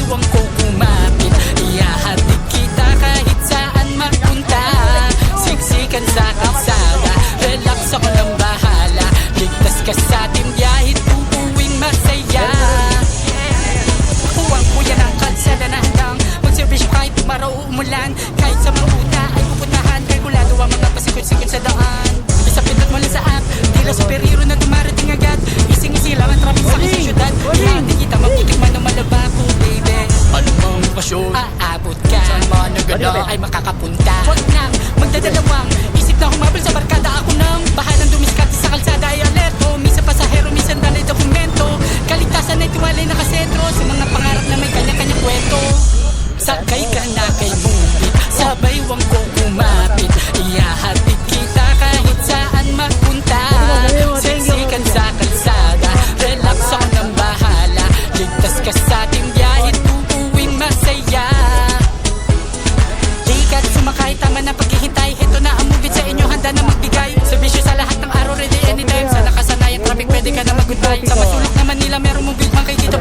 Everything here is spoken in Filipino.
baywang ko kumapit. Ihahatid kita kahit saan magpunta. Siksikan sa kalsada, relax ako ng bahala. Ligtas ka sa ating biyahit, uuwing masaya. Huwag ko yan ang kalsada na handang magservisyo kahit umaraw o umulan. Kahit sa mga uta ay pupuntahan, kalkulado ang mga pasikot-sikot sa daan. Isa pindot mo lang sa app, tila superhero na dumarating agad. Ising-isilaw ang traffic sa aking syudad. Ihahatid kita, maputik man o malabako, baby. Anumang pasyon, aabot ka. Saan man ang gana ay makakapunta. Huwag nang magdadalawang isip na humabol sa barkada. Ako nang bahalang dumiskarte sa kalsada ay alerto. Minsan pasahero, minsan dalay dokumento. Kaligtasan ay tiwalay nakasentro sa mga pangarap na may kanya-kanya kwento. Sakay ka na kay movie, sabay wang ko kumapit. Ihahatid kita kahit saan magpunta. Siksikan sa kalsada, relax ako ng bahala. Ligtas ka sa ating biyahit, uuwing masaya. Di ka sumakay, tama na paghihintay. Heto na ang movie sa inyo, handa na magbigay. Servisyo sa lahat ng araw, ready anytime. Sa nakasanayang traffic, pwede ka na mag-goodbye. Sa masulok naman nila, meron mong build man kay dito.